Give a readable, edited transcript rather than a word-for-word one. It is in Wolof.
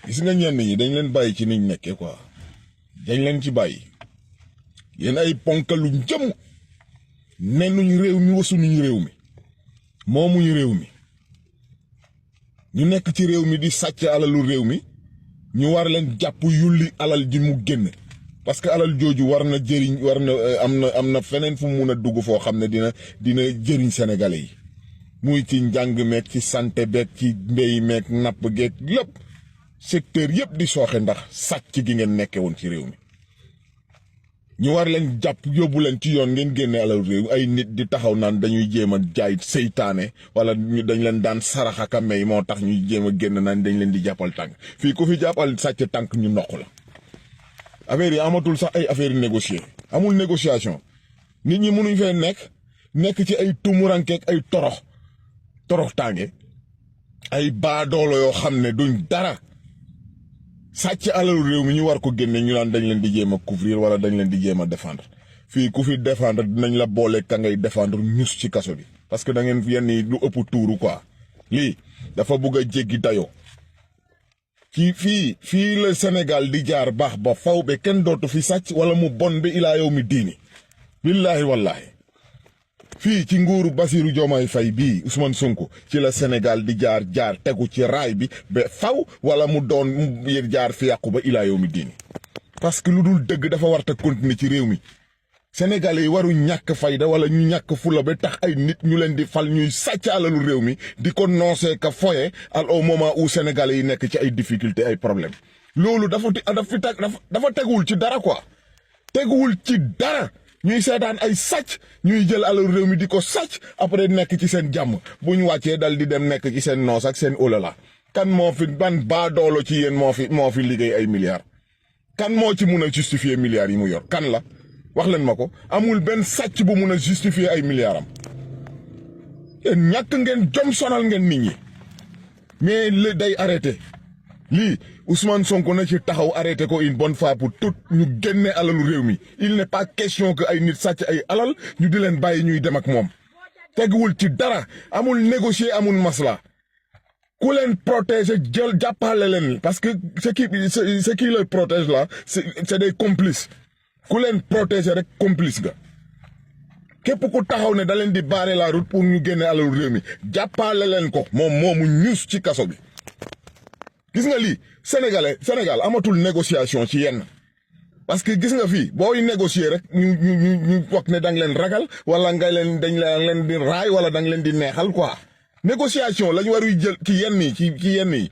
gis nga ñenn ñi dañ leen bàyyi ci niñ nekkee quoi dañ leen ci bàyyi yéen ay ponkalu jëm nennuñu réew mi wasunuñu réew mi moomuñu réew mi ñu nekk ci réew mi di sàcc alalu réew mi ñu war leen jàpp yulli alal ji mu génn parce que alal jooju war na jëriñ war na am na feneen fu mu mun a dugg foo xam ne dina jëriñ sénégalais yi muy ci njàng meeg ci santé beeg ci mbéy meeg napp geeg lépp secteur yëpp di sooxe ndax sàcc gi ngeen nekke woon ci réew mi ñu war leen jàpp yóbbu leen ci yoon ngeen génne alal réew ay nit di taxaw naan dañuy jéem a jaay seytaane wala dañ leen daan saraxaka may moo tax ñuy jéem a génn naan dañ leen di jàppal tànk fii ku fi jàppal sàcc tànk ñu noq la affaire yi amatul sax ay affaire yi négocier amul négociation nit ñi mënuñ fee nekk ci ay tumurankeek ay torox tànge ay baadoolo yoo xam ne duñ dara sàcc alalu réew mi ñu war ko génne ñu naan dañ leen di jéem a couvrir wala dañ leen di jéem a défendre fii ku fi défendre dinañ la boole ka ngay défendre ñus ci kaso bi parce que da ngeen yenn yi lu ëpp tuuru quoi lii dafa bugg a jéggi dayoo ci fii la Sénégal di jaar baax ba faw be kenn dootu fi sàcc wala mu bon bi ilaa yow mi diini billaahi wallaahi fii ci nguuru Bassirou Diomaye Faye bii Ousmane Sonko ci la Sénégal di jaar tegu ci raay bi ba faw wala mu doon mu jaar fi yàqu ba ilaa yow mi diini parce que lu dul dëgg dafa war a continuer ci réew mi Sénégalais yi waru ñàkk fayda wala ñu ñàkk fula ba tax ay nit ñu leen di fal ñuy sàcc alalu réew mi di ko noosee ka foye au moment où Sénégalais yi nekk ci ay difficultés ay problèmes loolu dafa teguwul ci dara quoi teguwul ci dara ñuy seetaan ay sàcc ñuy jël alalu réew mi di ko sàcc après nekk ci seen jàmm bu ñu wàccee dal di dem nekk ci seen noos ak seen olala kan moo fi ban baadoolo ci yéen moo fi liggéey ay milliards kan moo ci mun a justifier milliards yi mu yor kan la wax leen ma ko amul benn sàcc bu mun a justifier ay milliards am yéen ñàkk ngeen jom sonal ngeen nit ñi mais li day arrêté lii Ousmane Sonko na ci taxaw arrêté ko une bonne fois pour toutes ñu génne alalu réew mi il n'est pas question que ay nit sàcc ay alal ñu di leen bàyyi ñuy dem ak moom teguwul ci dara amul négocier amul masla ku leen protéger jël jàppale leen parce que ce qui les protège là c'est des complices ku leen protéger rek complice ga képp ku taxaw ne da leen di barrer la route pour ñu génne alalu réew mi jàppale leen ko moom moomu ñuus ci kaso bi gis nga lii Sénégal amatul négociation ci yenn parce que gis nga fii booy négocier rek ñu wax ne da nga leen ragal wala dañ leen di raay wala da nga leen di neexal quoi négociation lañ waruy jël ci yenn yi ci yenn yi